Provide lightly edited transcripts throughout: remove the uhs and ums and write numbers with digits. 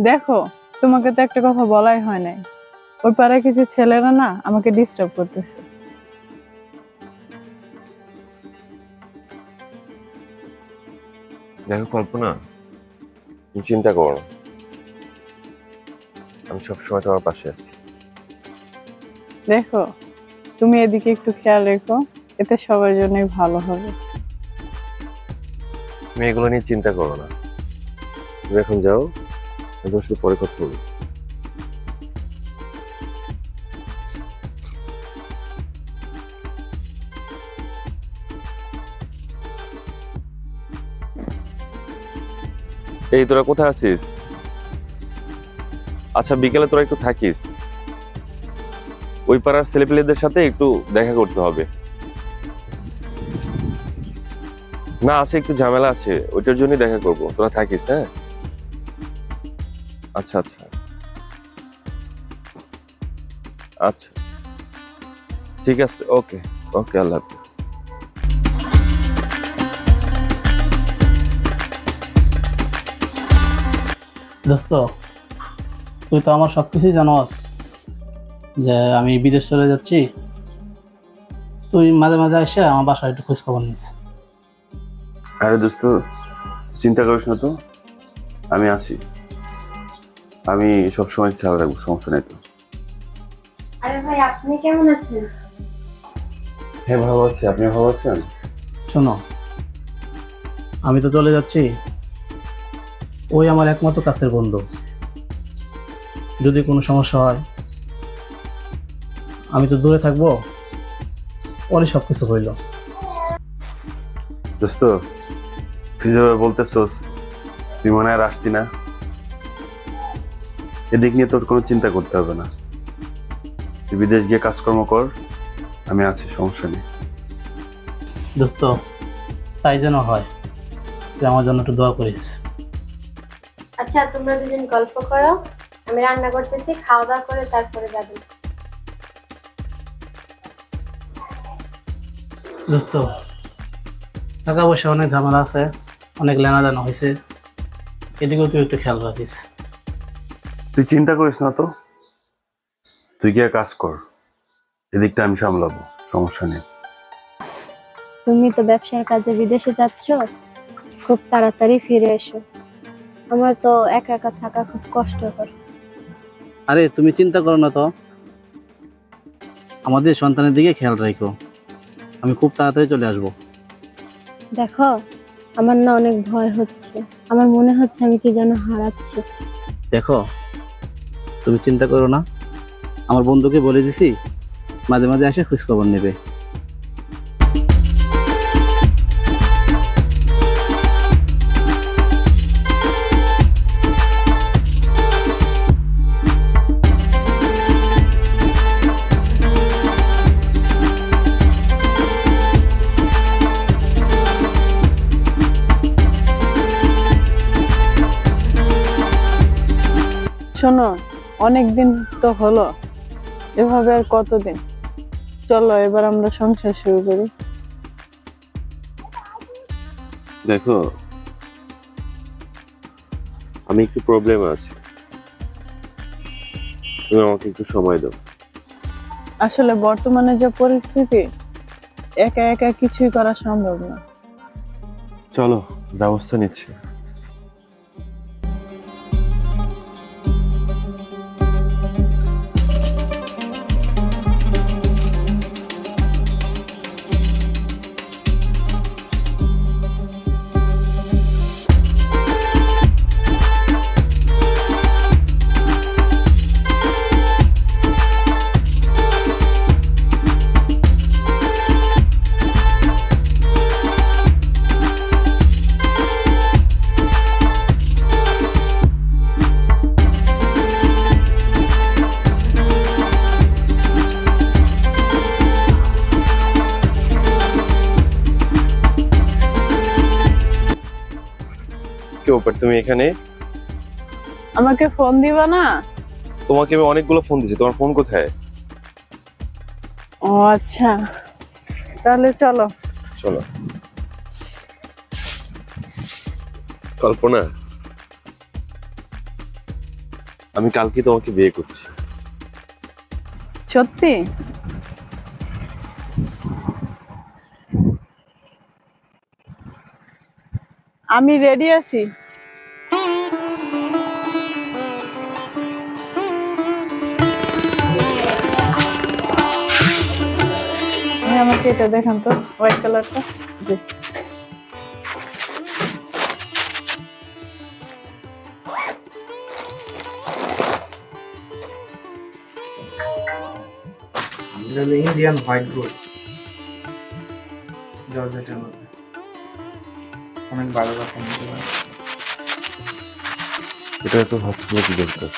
দেখো, তোমাকে তো একটা কথা বলাই হয় নাই। ওই পাড়ায় কিছু ছেলেরা না আমাকে ডিস্টার্ব করতেছে। দেখো কল্পনা, তুমি চিন্তা করো না। আমি সবসময় তোমার পাশে আছি। দেখো, তুমি এদিকে একটু খেয়াল রেখো, এতে সবার জন্যই ভালো হবে। তুমি এগুলো নিয়ে চিন্তা করো না। তুমি এখন যাও, আমি তোমার সাথে পরে কথা বলবো। এই তোরা কোথায় আছিস? আচ্ছা, বিকেলে তোরা একটু থাকিস। ওই পাড়ার ছেলেপেলেদের সাথে একটু দেখা করতে হবে। না, আছে একটু ঝামেলা আছে, ওইটার জন্যই দেখা করবো। তোরা থাকিস, হ্যাঁ? আচ্ছা আচ্ছা আচ্ছা, ঠিক আছে। ওকে ওকে, আল্লাহ হাফিজ। দোস্ত, তুই তো আমার সবকিছুই জানোস যে আমি বিদেশ চলে যাচ্ছি। তুই মাঝে মাঝে এসে আমার বাসায় একটু খোঁজ খবর নিস। আরে দোস্ত, চিন্তা করিস না তো, আমি আছি। আমি সবসময় খেয়াল রাখবো, সমস্যা নেই তো। আরে ভাই, আপনি কেমন আছেন? হ্যাঁ, ভালো আছি। আপনি ভালো আছেন? শোনো, আমি তো চলে যাচ্ছি। ওই আমার একমাত্র কাছের বন্ধু। যদি কোনো সমস্যা হয়, আমি তো দূরে থাকবো, ওরই সব কিছু হইল। দোস্ত, তুই যেভাবে বলতেছোস, তুই মনে হয় আর আসতি না। এদিক নিয়ে তোর কোনো চিন্তা করতে হবে না। তুই বিদেশ গিয়ে কাজকর্ম কর, আমি আছি, সমস্যা নেই। দোস্ত, তাই যেন হয়। তুই আমার জন্য একটু দোয়া করিস। আচ্ছা, তোমরা দুজন গল্প করো, আমি রান্না করতেছি, খাওয়া দাওয়া করে তারপরে যাবে। দোস্ত, টাকা পয়সা অনেক ঝামেলা আছে, অনেক লেনাদেনা হয়েছে। এদিকেও তুই একটু খেয়াল রাখিস। তুই চিন্তা করিস না তো, তুই গিয়ে কাজ কর, এদিকটা আমি সামলাবো, সমস্যা নেই। তুমি তো ব্যবসার কাজে বিদেশে যাচ্ছ, খুব তাড়াতাড়ি ফিরে এসো। আমার তো একা একা থাকা খুব কষ্টকর। আরে তুমি চিন্তা করো না তো, আমাদের সন্তানের দিকে খেয়াল রাখো। আমি খুব তাড়াতাড়ি চলে আসব। দেখো, আমার না অনেক ভয় হচ্ছে। আমার মনে হচ্ছে আমি কি যেন হারাচ্ছি। দেখো, তুমি চিন্তা করো না, আমার বন্ধুকে বলে দিছি মাঝে মাঝে এসে খোঁজ খবর নেবে। শোনো, অনেক দিন তো হলো, এভাবে আর কতদিন? চলো এবার আমরা সংসার শুরু করি। দেখো, আমি একটু প্রবলেম আছি, তুমি আমাকে একটু সময় দাও। আসলে বর্তমানে যে পরিস্থিতি, একা একা কিছুই করা সম্ভব না। চলো, ব্যবস্থা নিচ্ছি। কি ব্যাপার, তুমি এখানে? আমাকে ফোন দিবা না? তোমাকে আমি অনেকগুলো ফোন দিয়েছি, তোমার ফোন কোথায়? ও আচ্ছা, তাহলে চলো। চলো। কল্পনা, আমি কালকে তোমাকে বিয়ে করছি। সত্যি? আমি রেডি আছি। আমাকে এটা দেখান তো, হোয়াইট কালারটা। জি। ইন্ডিয়ান হোয়াইট গোল্ড জর্জেটের মধ্যে অনেক ভালো রকম। এটা তো হসপিটাল দরকার।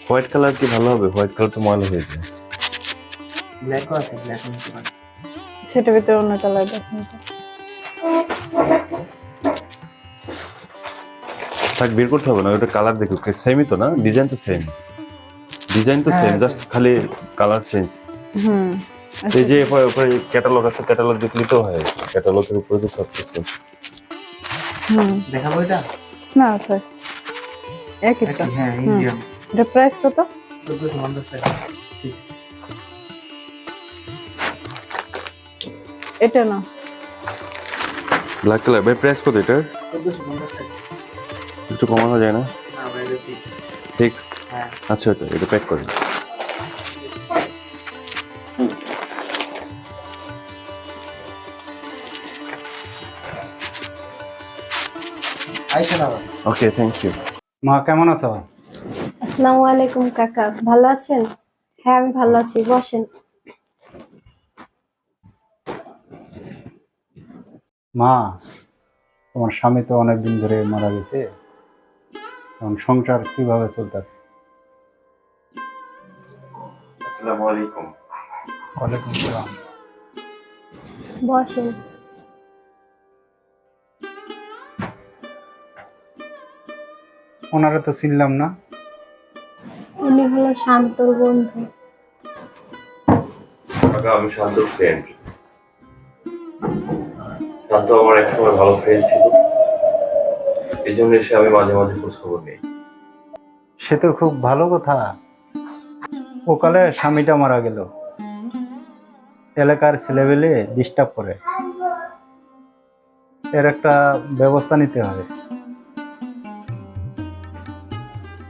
হোয়াইট কালার কি ভালো হবে? হোয়াইট কালার তো ময়লা হয়ে যায়। ব্ল্যাকও আছে, ব্ল্যাক নিতে পারেন। সেটা ভিতরে অন্য কালার দেখান তো। থাক, বের করতে হবে না, ওটা কালার দেখো, সেমই তো না? ডিজাইন তো সেম, ডিজাইন তো সেম, জাস্ট খালি কালার চেঞ্জ। হুম। এই যে উপরে ক্যাটালগ আছে, ক্যাটালগ দেখলি তো হয়, ক্যাটালগের উপরে তো সব কিছু। হুম। দেখাবো এটা? না স্যার, একই তো। হ্যাঁ, ইন্ডিয়ান। এটা প্রাইস কত? 1450 টাকা। এটা না, ব্ল্যাক কালার ভাই, প্রাইস কত এটা? 1450 টাকা। একটু কমানো যায় না? না ভাই, এটা ঠিক। ফিক্সড? হ্যাঁ। আচ্ছা, এটা প্যাক করেন। আইসেন আবার। ওকে, থ্যাংক ইউ। মা কেমন আছো? আসসালামু আলাইকুম কাকা, ভালো আছেন? হ্যাঁ আমি ভালো আছি, বসেন। মা, তোমার স্বামী তো অনেকদিন ধরে মারা গেছে, এখন সংসার কিভাবে চলতেছে? আসসালামু আলাইকুম। ওয়ালাইকুম আসসালাম। বসেন। ওনারা তো চিনলাম না। উনি হলো শান্তর বন্ধু। কাকা, আমি শান্তর ফ্রেন্ড। শান্ত আমার একসময় ভালো ফ্রেন্ড ছিল, এই জন্য এসে আমি মাঝে মাঝে খোঁজ খবর নেই। সে তো খুব ভালো কথা। ওকালে স্বামীটা মারা গেল, এলাকার ছেলেবেলে ডিস্টার্ব করে, এর একটা ব্যবস্থা নিতে হবে।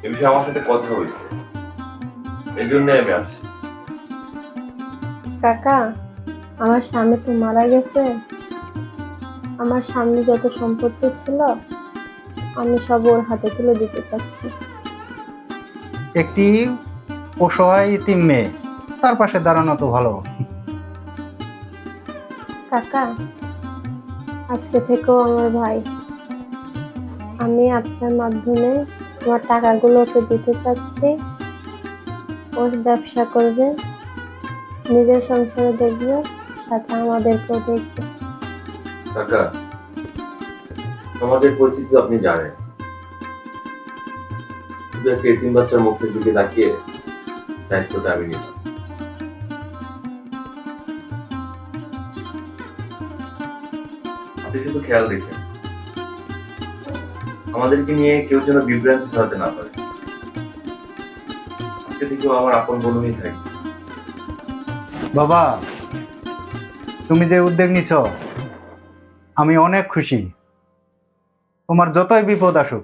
এ বিষয়ে আমার সাথে কথা হয়েছে, এই জন্যই আমি আসছি। কাকা, আমার স্বামী তো মারা গেছে, আমার সামনে যত সম্পত্তি ছিল আমি সব ওর হাতে তুলে দিতে চাচ্ছি। একটি অসহায় ইতিম মেয়ে, তার পাশে দাঁড়ানো তো ভালো। কাকা, আজকে থেকেও আমার ভাই, আমি আপনার মাধ্যমে আমার টাকাগুলো ওকে দিতে চাচ্ছি। ওর ব্যবসা করবে, নিজের সংসারে দেখবে, সাথে আমাদেরকেও দেখবে। কাকা, সমাজের পরিস্থিতি আপনি জানেন, শুধু একটা এতিম বাচ্চার মুখের দিকে তাকিয়ে দায়িত্বটা আমি নিলাম। আপনি শুধু খেয়াল রেখেন, আমাদেরকে নিয়ে কেউ যেন বিভ্রান্তি ছড়াতে না পারে। আজকে থেকেও আমার আপন বোনই থাকি। বাবা, তুমি যে উদ্যোগ নিছ আমি অনেক খুশি। তোমার যতই বিপদ আসুক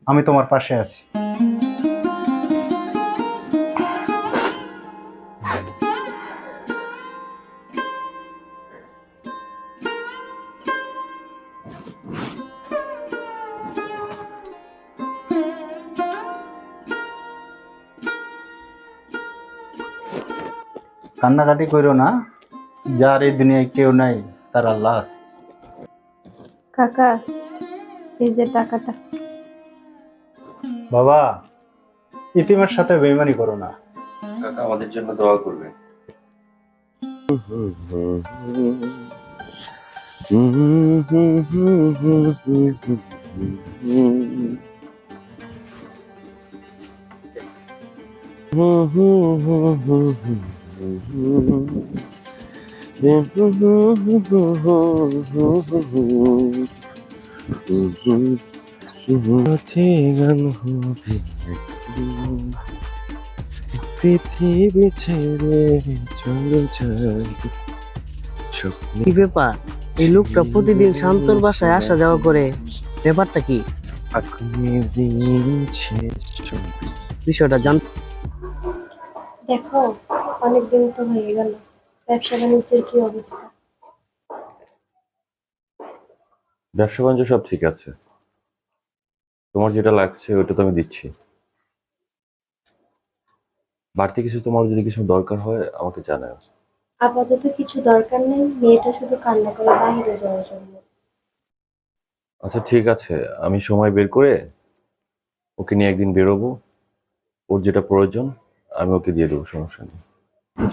আমি তোমার পাশে আছি। কান্নাকাটি করো না, যার এই দুনিয়ায় কেউ নাই তার আল্লাহ আছে। কাকা, এই যে টাকাটা। বাবা, ইতিমের সাথে বেইমানি করো না। কাকা, আমাদের জন্য দোয়া করবেন। পথে গান হবে একদিন, পৃথিবী ছেড়ে চলে যায় স্বপ্নে। কি ব্যাপার? এই লোকটা প্রতিদিন শান্তর বাসায় আসা যাওয়া করে, ব্যাপারটা কি? এখনই দিন শেষ হবে। বিষয়টা জান। দেখো, অনেকদিন তো হয়ে গেল, ব্যবসা বাণিজ্যের কি অবস্থা? ব্যবসা বাণিজ্য সব ঠিক আছে, তোমার যেটা লাগছে ওইটা তো আমি দিচ্ছি। বাড়তি কিছু তোমার যদি কিছু দরকার হয় আমাকে জানাও। আপাতত কিছু দরকার নেই, মেয়েটা শুধু কান্না করে বাইরে যাওয়ার জন্য। আচ্ছা ঠিক আছে, আমি সময় বের করে ওকে নিয়ে একদিন বেরোবো, ওর যেটা প্রয়োজন আমি ওকে দিয়ে দেবো, সমস্যা নেই।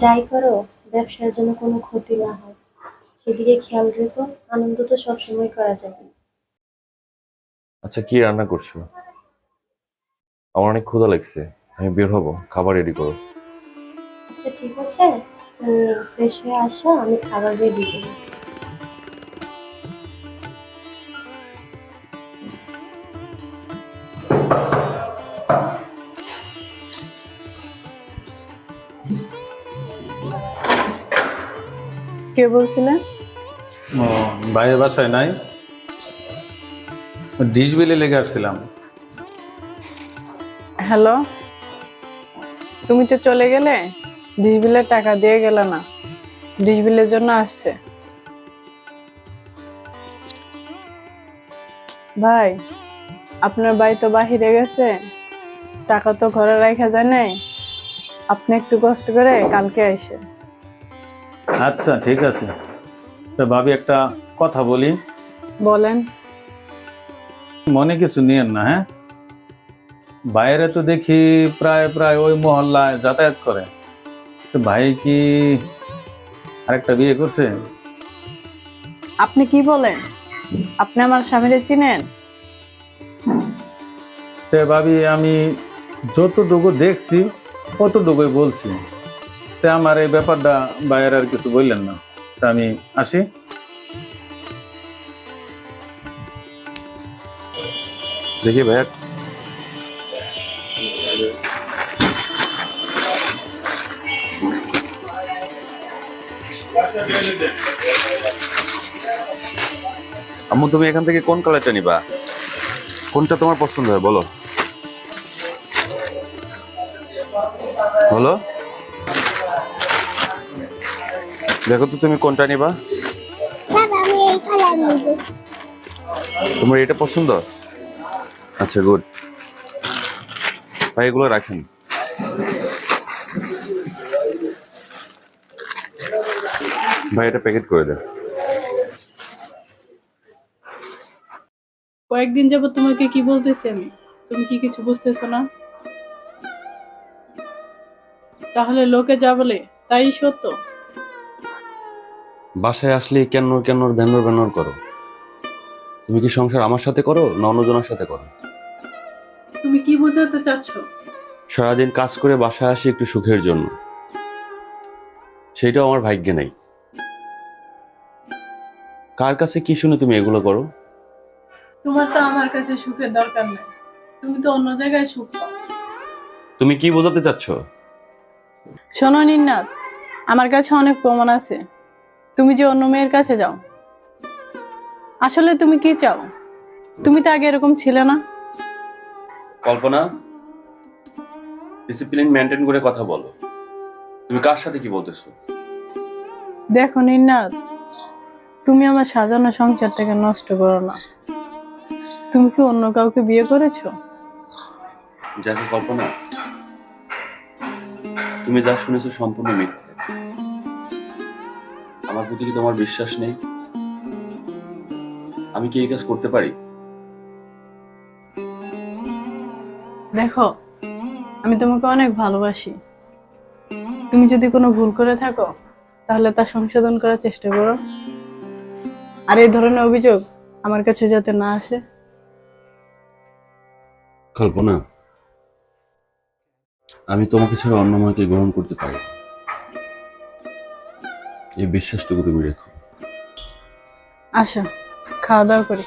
যাই করো, ব্যবসার জন্য কোনো ক্ষতি না হয় সেদিকে খেয়াল রেখো। আনন্দ তো সবসময় করা যাবে না। আচ্ছা কি রান্না করছো? আমার অনেক ক্ষুধা লাগছে, আমি বের হবো, খাবার রেডি করো। আচ্ছা ঠিক আছে, তুমি ফ্রেশ হয়ে আসো, আমি খাবার রেডি করি। কে বলছিলেন? ও, ভাইয়ের বাসায় নাই, ডিশ বিলে লেগে আসছিলাম। হ্যালো, তুমি তো চলে গেলে, ডিশ বিলের টাকা দিয়ে গেলে না। ডিশ বিলের জন্য আসছে। ভাই, আপনার ভাই তো বাহিরে গেছে, টাকা তো ঘরে রাখা যায় নাই। আপনি একটু কষ্ট করে কালকে আইসেন। আচ্ছা ঠিক আছে, তো ভাবি একটা কথা বলি, বলেন। মনে কিছু নিয়েন না, হ্যাঁ? বাইরে তো দেখি প্রায় প্রায় ওই মহল্লায় যাতায়াত করে, তো ভাই কি আরেকটা বিয়ে করছে? আপনি কি বলেন? আপনি আমার স্বামীরে চিনেন? তো ভাবি আমি যতটুকু দেখছি ততটুকুই বলছি, তো আমার এই ব্যাপারটা বাইরের আর কিছু বললেন না, তা আমি আসি। দেখি ভাইয়া, আম্মু তুমি এখান থেকে কোন কালারটা নিবা? কোনটা তোমার পছন্দ হয় বলো। বলো, দেখো তো তুমি কোনটা নিবা। আমি এই কালার নেব। তোমার এটা পছন্দ? আচ্ছা গুড, ভাই এগুলো রাখেন। ভাই এটা প্যাকেট করে দেন। কয়েকদিন যাবত তোমাকে কি বলতেছি আমি, তুমি কি কিছু বুঝতেছো না? তাহলে লোকে যা বলে তাই সত্য? বাসায় আসলে কেন কেন ভ্যানর ভ্যানর করো? তুমি কি সংসার আমার সাথে করো না অন্যজনের সাথে করো? তুমি কি বোঝাতে চাচ্ছ? সারাদিন কাজ করে বাসায় আসি একটু সুখের জন্য, সেইটাও আমার ভাগ্যে নেই। কার কাছে কি শুনে তুমি এগুলো করো? তোমার তো আমার কাছে সুখের দরকার নেই, তুমি তো অন্য জায়গায় সুখ পাও। তুমি কি বোঝাতে চাচ্ছ? শোনো নিন্নাত, আমার কাছে অনেক প্রমাণ আছে তুমি যে অন্য মেয়ের কাছে যাও। আসলে তুমি কি চাও? তুমি তো আগে এরকম ছিলে না। কল্পনা, ডিসিপ্লিন মেনটেন করে কথা বলো। তুমি কার সাথে কি বলতেছো? দেখো নিন্নাত, তুমি আমার সাজানো সংসারটাকে নষ্ট করো না। তুমি কি অন্য কাউকে বিয়ে করেছো? দেখো কল্পনা, তুমি যা শুনেছো সম্পূর্ণ মিথ্যে। আমার প্রতি কি তোমার বিশ্বাস নেই? আমি কি এই কাজ করতে পারি? দেখো, আমি তোমাকে অনেক ভালোবাসি। তুমি যদি কোনো ভুল করে থাকো তাহলে তা সংশোধন করার চেষ্টা করো। আর এই ধরনের অভিযোগ আমার কাছে যাতে না আসে। কল্পনা, আমি তোমাকে ছাড়া অন্য মাকে গ্রহণ করতে পারি না। এই বিশ্বাসটুকু তুমি রেখো। আসো, খাওয়া দাওয়া করি।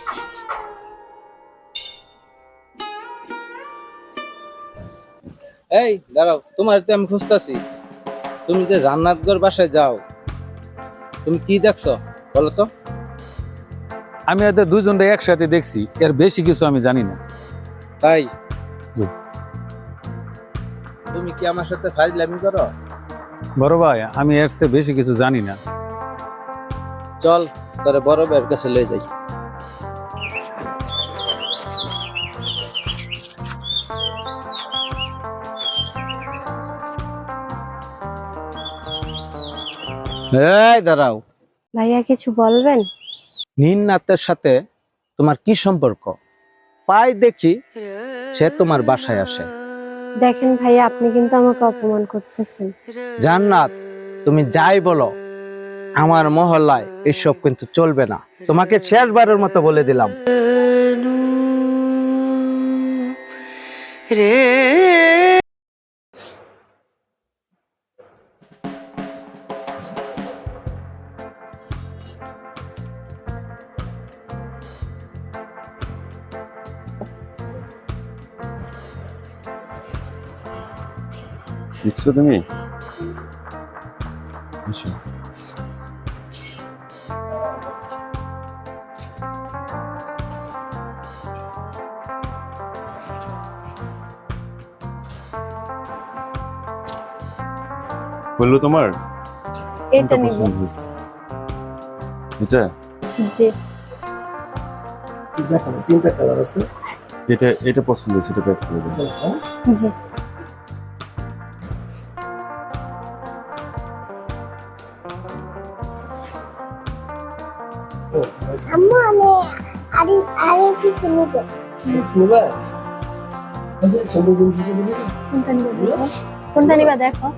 এই দাঁড়াও, তোমার তো আমি খুঁজতাছি। তুমি যে জান্নাতগড় বাসায় যাও, তুমি কি দেখছো বলো তো? আমি এদের দুজনটা একসাথে দেখছি, এর বেশি কিছু আমি জানি না। তাই? জি। তুমি কি আমার সাথে ফাজলামি করো? বড় ভাই, আমি এর চেয়ে বেশি কিছু জানি না। চল তোরে বড় ভাইয়ের কাছে লয়ে যাই। এই দাঁড়াও, ভাইয়া কিছু বলবেন? নিন্নাতের সাথে তোমার কি সম্পর্ক? পাই দেখি সে তোমার বাসায় আসে। দেখেন ভাইয়া, আপনি কিন্তু আমাকে অপমান করতেছেন। জান্নাত, তুমি যাই বলো, আমার মহল্লায় এসব কিন্তু চলবে না। তোমাকে শেষবারের মতো বলে দিলাম। দেখছো তুমি? এসো। বললো তোমার এটা কোনটা নিব। পছন্দ হয়েছে? এটা জি। এটা এটা পছন্দ হয়েছে, এটা প্যাক করে দেবো। জি। আম্মু আমি আরে কিছু নেব। কোনটা নিবা দেখো।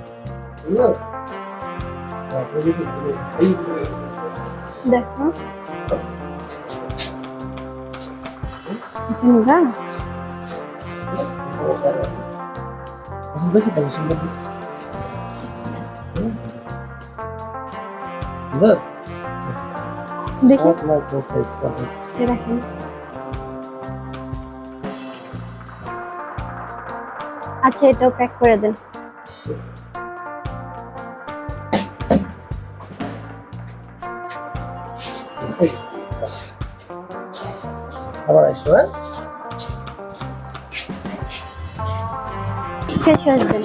দেখো এটা নিবা? দেখি আচ্ছা, রাখেন। আচ্ছা, এটাও প্যাক করে দেন। ফ্রেশ আসবেন।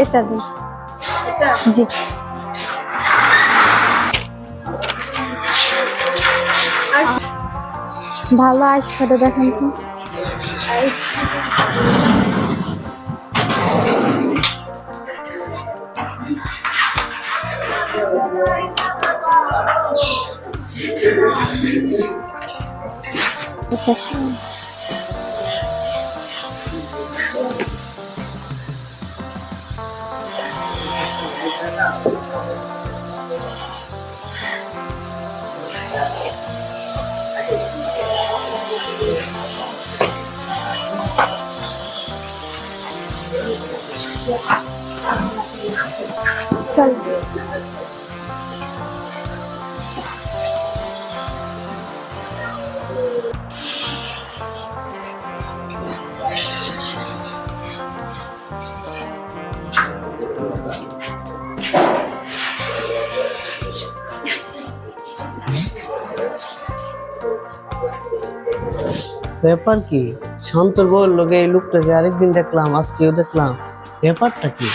এটা দিন। জি। ভালো আইস ফটো দেখেন তো। চল। ব্যাপার কি? শান্তর বউর লোকে এই লোকটাকে আরেকদিন দেখলাম, আজকেও দেখলাম, ব্যাপারটা কি?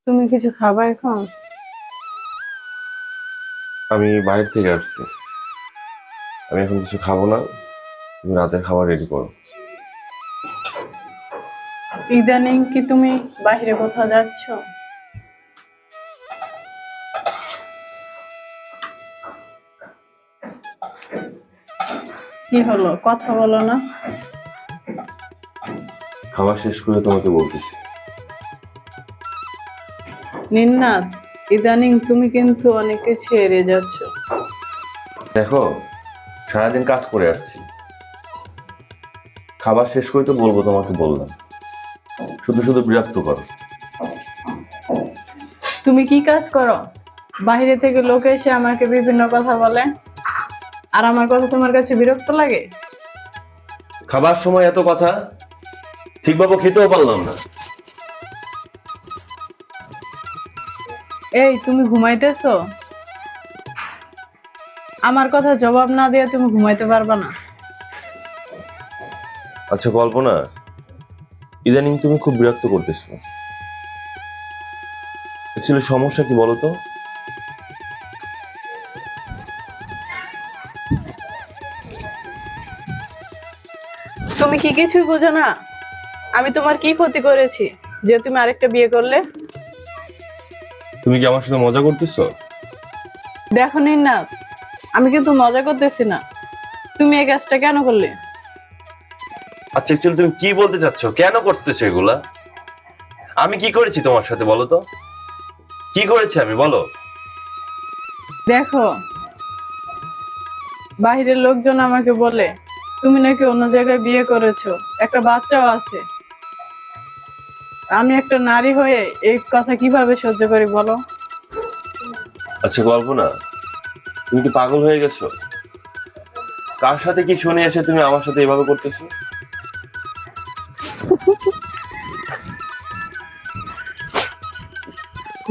তুমি কিছু খাবা এখন? আমি বাইরে থেকে আসছি, আমি এখন কিছু খাবো না। তুমি রাতের খাবার রেডি করো। ইদানিং কি তুমি বাইরে কোথাও যাচ্ছ? কি হলো, কথা বলো না? খাবার শেষ করে তোমাকে বলতেছি। নিন্নাত, ইদানিং তুমি কিন্তু অনেক কিছু এড়িয়ে যাচ্ছ। দেখো, সারাদিন কাজ করে আসছি, খাবার শেষ করে তো বলবো, তোমাকে বললাম, শুধু শুধু বিরক্ত করো। তুমি কি কাজ করো? বাইরে থেকে লোক এসে আমাকে বিভিন্ন কথা বলে, আর আমার কথা তোমার কাছে বিরক্ত লাগে? খাবার সময় এত কথা, ঠিকভাবে খেতেও পারলাম না। এই তুমি ঘুমাইতেছো? আমার কথা জবাব না দিয়ে তুমি ঘুমাইতে পারবা না। আচ্ছা কল্পনা, ইদানিং তুমি খুব বিরক্ত করতেছো। অ্যাকচুয়ালি সমস্যা কি বলো তো? তুমি কি কিছুই বুঝো না? আমি তোমার কি ক্ষতি করেছি যে তুমি আরেকটা বিয়ে করলে? তুমি কি আমার সাথে মজা করতেছো? দেখো না, আমি কিন্তু মজা করতেছি না। তুমি এই কাজটা কেন করলে? আচ্ছা অ্যাকচুয়ালি তুমি কি বলতে চাচ্ছ? কেন করতেছো এগুলা? আমি কি করেছি তোমার সাথে বলো তো? কি করেছি আমি, বলো? দেখো, বাহিরের লোকজন আমাকে বলে তুমি নাকি অন্য জায়গায় বিয়ে করেছো, একটা বাচ্চাও আছে। আমি একটা নারী হয়ে এই কথা কিভাবে সহ্য করি বলো? আচ্ছা কল্পনা, তুমি কি পাগল হয়ে গেছো? কার সাথে কি শুনে এসে তুমি আমার সাথে এভাবে করতেছো?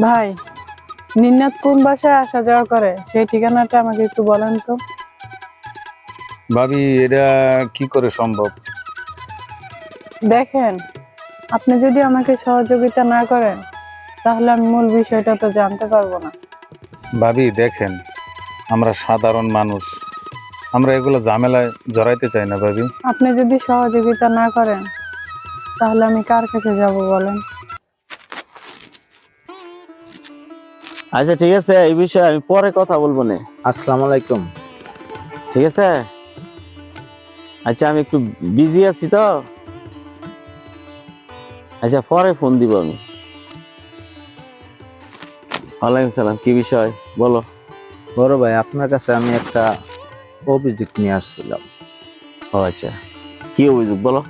ভাই, নিন্নাত কোন বাসায় আসা যাওয়া করে সেই ঠিকানাটা আমাকে একটু বলেন তো। ভাবি, এটা কি করে সম্ভব? দেখেন, আপনি যদি আমাকে সহযোগিতা না করেন তাহলে আমি মূল বিষয়টা তো জানতে পারবো না। ভাবি দেখেন, আমরা সাধারণ মানুষ, আমরা এগুলো ঝামেলায় জড়াইতে চাই না ভাবি। আপনি যদি সহযোগিতা না করেন তাহলে আমি কার কাছে যাব বলেন? আচ্ছা ঠিক আছে, এই বিষয়ে আমি পরে কথা বলবো না। আসসালামু আলাইকুম। ঠিক আছে, আচ্ছা আমি একটু বিজি আছি তো, আচ্ছা পরে ফোন দিব আমি। ওয়ালাইকুম সালাম, কি বিষয় বলো? বড় ভাই, আপনার কাছে আমি একটা অভিযোগ নিয়ে আসছিলাম। ও আচ্ছা, কি অভিযোগ বলো?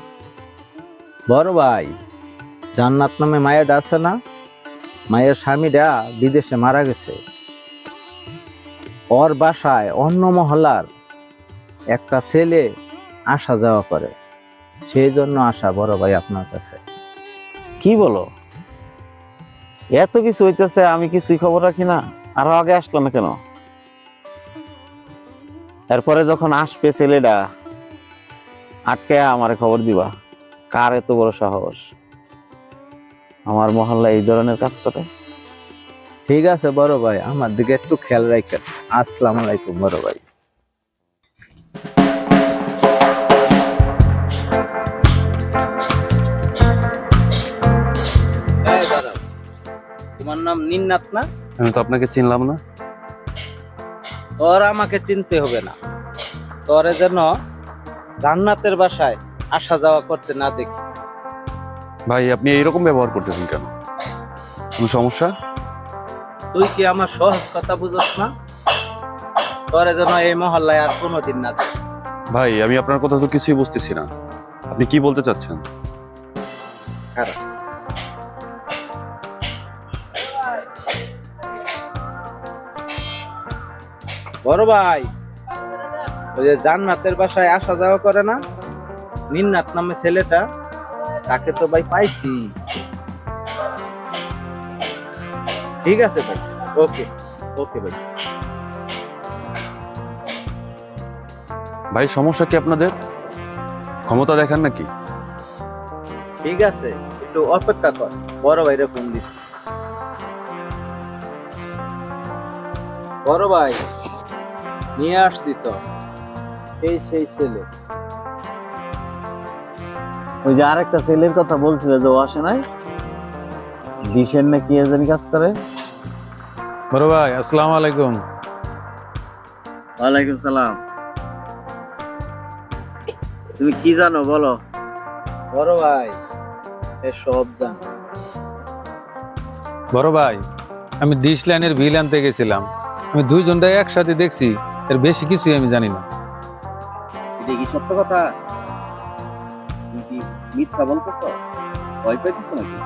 বড় ভাই, জান্নাত নামে মায়ের আছে না, মায়ের স্বামীটা বিদেশে মারা গেছে। ওর বাসায় অন্য মহল্লার একটা ছেলে আসা যাওয়া করে, সেই জন্য আসা বড় ভাই আপনার কাছে। কি বলো? এত কিছু হইতেছে, আমি কিছুই খবর রাখি না? আরো আগে আসলো না কেন? এরপরে যখন আসবে ছেলেটা, আটকে আমারে খবর দিবা। কার এত বড় সাহস আমার মহল্লায় এই ধরনের কাজ করে? ঠিক আছে বড় ভাই, আমার দিকে একটু খেয়াল রাখেন। আসসালামু আলাইকুম বড় ভাই। তোমার নাম নিন্নাত না? আমি তো আপনাকে চিনলাম না। তোর আমাকে চিনতে হবে না, তোরে যেন জান্নাতের বাসায় আসা যাওয়া করতে না দেখি। ভাই আপনি এইরকম ব্যবহার করতেছেন কেন? কোনো সমস্যা? তুই কি আমার সহজ কথা বুঝছ না? তোরে যেন এই মহল্লায় আর কোনোদিন না দেখি। ভাই আমি আপনার কথা তো কিছুই বুঝতেছি না, আপনি কি বলতে চাচ্ছেন? খারাপ। বড় ভাই, ওই যে জান্নাতের বাসায় আসা যাওয়া করে না, নিন্নাত নামে ছেলেটা, তাকে তো ভাই পাইছি। ঠিক আছে ভাই, ওকে ওকে ভাই। ভাই সমস্যা কি আপনাদের? ক্ষমতা দেখান নাকি? ঠিক আছে, একটু অপেক্ষা কর, বড় ভাইরে ফোন দিছি। বড় ভাই, নিয়ে আসছি তো সেই ছেলে। ওই যে আরেকটা ছেলের কথা বলছিল যে ও আসে নাই, ডিশের না কি জানি কাজ করে। বড় ভাই, আসসালামু আলাইকুম। ওয়ালাইকুম সালাম। তুমি কি জানো বলো? বড় ভাই, সব জানো। বড় ভাই, আমি ডিশ লাইনের বিল আনতে গেছিলাম, আমি দুইজনটাই একসাথে দেখছি, এর বেশি কিছুই আমি জানি না। এটা কি সত্য কথা? মিথ্যা বলতেছ? ভয় পাইতেছ নাকি?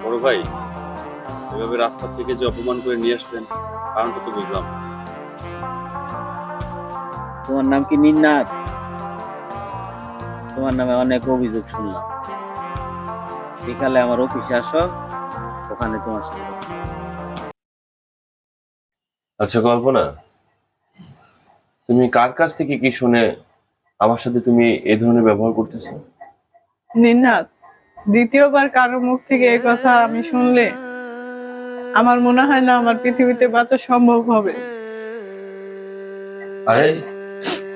বড় ভাই, এভাবে রাস্তা থেকে যে অপমান করে নিয়ে আসলেন, কারণটা তো বুঝলাম না। তোমার নাম কি নিন্নাথ? তোমার নামে অনেক অভিযোগ শুনলাম। বিকালে আমার অফিসে আসো, ওখানে তোমার সাথে কথা বলবো। আচ্ছা কল্পনা, তুমি কার কাছ থেকে কি শুনে আমার সাথে তুমি এই ধরনের ব্যবহার করতেছো? নিন্নাত, দ্বিতীয়বার কারো মুখ থেকে এই কথা আমি শুনলে আমার মনে হয় না আমার পৃথিবীতে বাঁচা সম্ভব হবে। আরে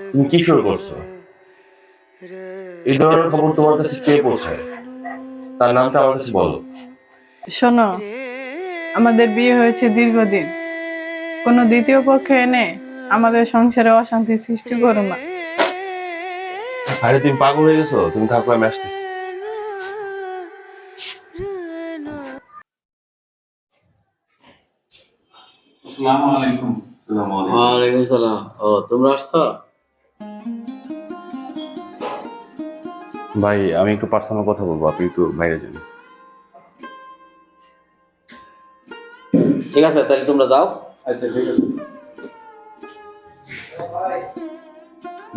তুমি কি শুরু করছো? এই ধরনের খবর তোমার কাছে কে পৌঁছায়? তার নামটা আমার কাছে বলো। শোনো, আমাদের বিয়ে হয়েছে দীর্ঘদিন, কোনো দ্বিতীয় পক্ষ এনে আমাদের সংসারে অশান্তি সৃষ্টি করো না। আরে তুমি পাগল হয়ে গেছো? তুমি থাকো, আমি আসতেছি। আসসালামু আলাইকুম। ওয়ালাইকুম সালাম। ও, তোমরা আসছো? ভাই, আমি একটু পার্সোনাল কথা বলবো, আপনি একটু বাইরে যান। ঠিক আছে, তাহলে তোমরা যাও। আচ্ছা ঠিক আছে।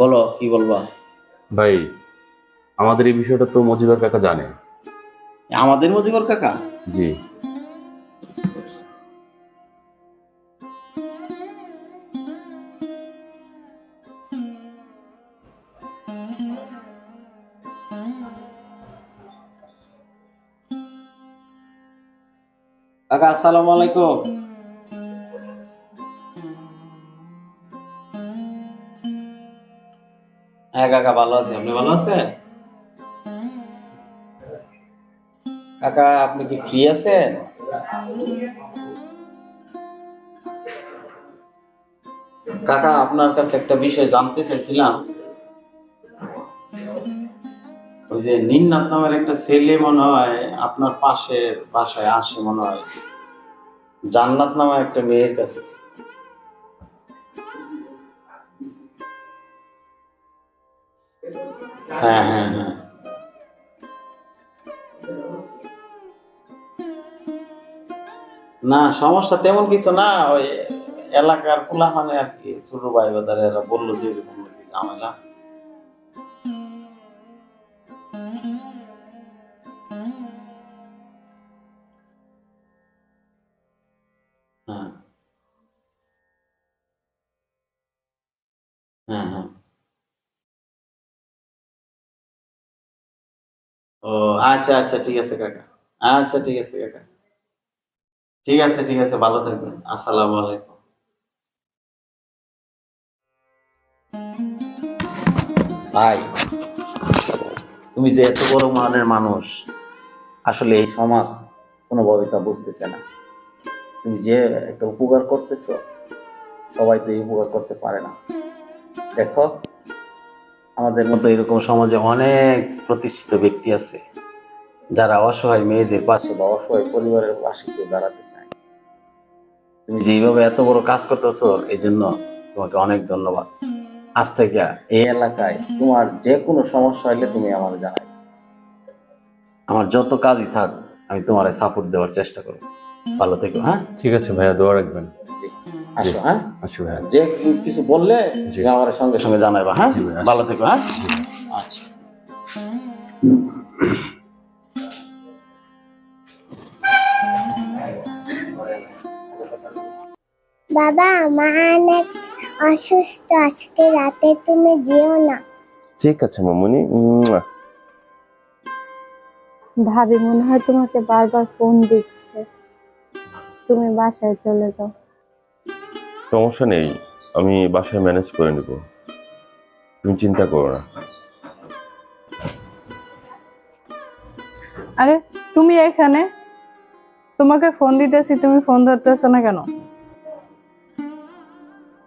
বলো, কি বলবা? ভাই, আমাদের এই বিষয়টা তো মজিবর কাকা জানে। আমাদের মজিবর কাকা? জি। কাকা, আসসালামু আলাইকুম। হ্যাঁ কাকা, ভালো আছি। আপনি ভালো আছেন? কাকা, আপনি কি ফ্রি আছেন? কাকা, আপনার কাছে একটা বিষয় জানতে চাইছিলাম। ওই যে নিন্নাথ নামের একটা ছেলে মনে হয় আপনার পাশের বাসায় আসে, মনে হয় জান্নাত নামের একটা মেয়ের কাছে। হ্যাঁ হ্যাঁ হ্যাঁ। না, সমস্যা তেমন কিছু না, ওই এলাকার পোলাপানে আর কি, ছোট ভাই বাজারে এরা বললো যে এরকম নাকি ঝামেলা। হ্যাঁ হ্যাঁ হ্যাঁ। ও আচ্ছা আচ্ছা, ঠিক আছে কাকা। আচ্ছা ঠিক আছে কাকা, ঠিক আছে ঠিক আছে, ভালো থাকবেন। আসসালামু আলাইকুম। ভাই, তুমি যে এত বড় মানের মানুষ, আসলে এই সমাজ কোনোভাবে তা বুঝতেছে না। তুমি যে একটা উপকার করতেছো, সবাই তো এই উপকার করতে পারে না। দেখো, আমাদের মতো এরকম সমাজে অনেক প্রতিষ্ঠিত ব্যক্তি আছে যারা অসহায় মেয়েদের পাশে বা অসহায় পরিবারের পাশে গিয়ে দাঁড়াতে চায়। তুমি যেইভাবে এত বড় কাজ করতেছো, এই জন্য তোমাকে অনেক ধন্যবাদ। আজ থেকে এই এলাকায় তোমার যে কোনো সমস্যা হলে তুমি আমার জানাই। আমার যত কাজই থাক, আমি তোমার সাপোর্ট দেওয়ার চেষ্টা করব। ভালো থেকো। হ্যাঁ, ঠিক আছে ভাইয়া, দোয়া রাখবেন। আসো। হ্যাঁ, আচ্ছা ভাইয়া। যে কিছু বললে আমার সঙ্গে সঙ্গে জানাইবা। হ্যাঁ, জি ভাইয়া। ভালো থেকো। হ্যাঁ, আচ্ছা। বাবা, মা অনেক অসুস্থ, আজকে রাতে তুমি যেও না। ঠিক আছে মামুনি। ভাবি মনে হয় তোমাকে বারবার ফোন দিচ্ছে, তুমি বাসায় চলে যাও। সমস্যা নেই, আমি বাসায় ম্যানেজ করে নেব, তুমি চিন্তা করো না। আরে তুমি এখানে, তোমাকে ফোন দিতেছি, তুমি ফোন ধরতেছো না কেন?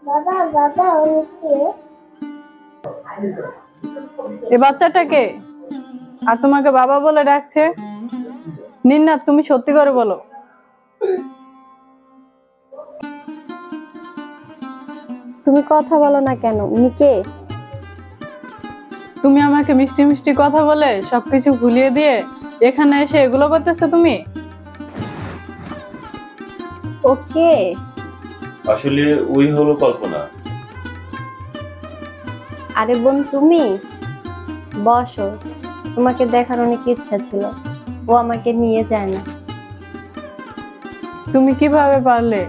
বাবা বাবা, উনি কে? এ বাচ্চাটাকে আর তোমাকে বাবা বলে ডাকছে? নিন্নাত, তুমি সত্যি করে বলো, তুমি কথা বলো না কেন? উনি কে? তুমি আমাকে মিষ্টি মিষ্টি কথা বলে সবকিছু ভুলিয়ে দিয়ে এখানে এসে এগুলো করতেছো তুমি? ওকে, আসলে ওই হলো কল্পনা। আরে বোন তুমি বসো, তোমাকে দেখার অনেক ইচ্ছা ছিল, ও আমাকে নিয়ে যায় না। তুমি কিভাবে পারলে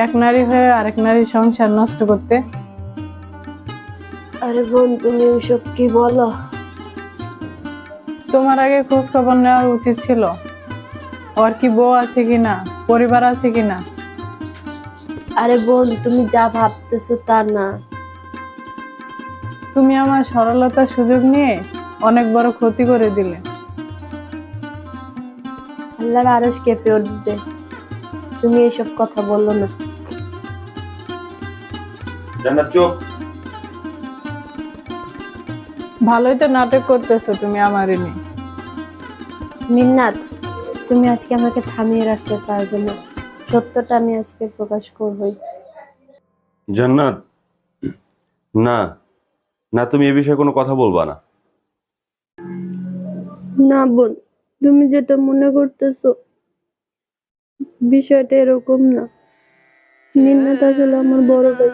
এক নারী হয়ে আরেক নারীর সংসার নষ্ট করতে? আরে বোন তুমি ওসব কি বলো? তোমার আগে খোঁজ খবর নেওয়ার উচিত ছিল, ওর কি বউ আছে কিনা, পরিবার আছে কিনা। আরে বোন তুমি যা ভাবতেছো তা না। তুমি আমার সরলতার সুযোগ নিয়ে অনেক বড় ক্ষতি করে দিলে। আল্লাহর আরশ কেঁপে উঠবে, তুমি এসব কথা বললো না। জান্নাত চুপ। ভালোই তো নাটক করতেছো তুমি আমারই নিয়ে। মিন্নাত, তুমি আজকে আমাকে থামিয়ে রাখতে পারবে না, সত্যটা আমি আজকে প্রকাশ করবই। জান্নাত, না না, তুমি এ বিষয়ে কোনো কথা বলবা না। না বোন, তুমি যেটা মনে করতেছো বিষয়টা এরকম না। মিন্নাত আসলে আমার বড় ভাই।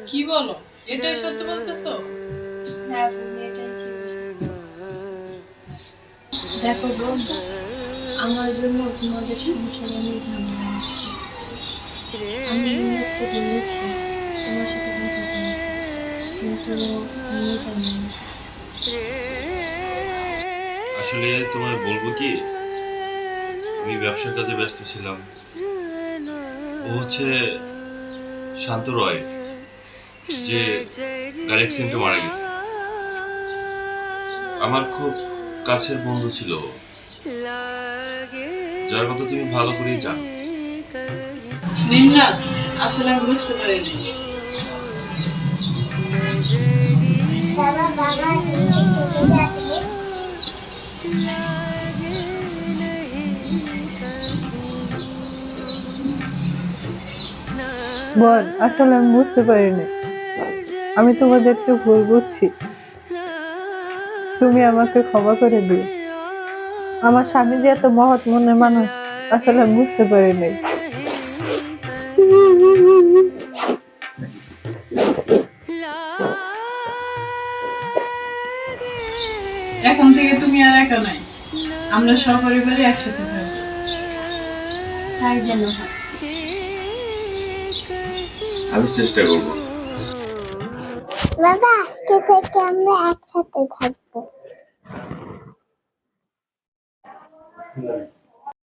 কি বলো, এটাই সত্য বলতেছো? হ্যাঁ বোন, এটাই ছিল। দেখো বোন, আমার জন্য তোমাদের সংসারে অনেক ঝামেলা আছে। আমি মিন্নাতকে বলেছি তোমার সাথে দেখা করতে, কিন্তু আমি জানি না। আসলে তোমায় বলবো কি, আমি ব্যবসার কাজে ব্যস্ত ছিলাম। ও হচ্ছে শান্ত রয়, যে গাড়ি অ্যাক্সিডেন্টে মারা গেছে। আমার খুব কাছের বন্ধু ছিল ও, যার কথা তুমি ভালো করেই জানো। নিন্নাত, আসলে আমি বুঝতে পারিনি। বাবা বাবা তুমি চলে যাবে। বোন, আসলে আমি বুঝতে পারিনি, আমি তোমাদেরকে ভুল বুঝছি, তুমি আমাকে ক্ষমা করে দিও। আমার স্বামী যে এত মহৎ মনের মানুষ, আসলে আমি বুঝতে পারিনি। এখন থেকে তুমি আর একা নাই, আমরা সপরিবারে একসাথে থাকবো। তাই যেন আমি চেষ্টা করবো। বাবা আজকে থেকে আমরা একসাথে থাকবো।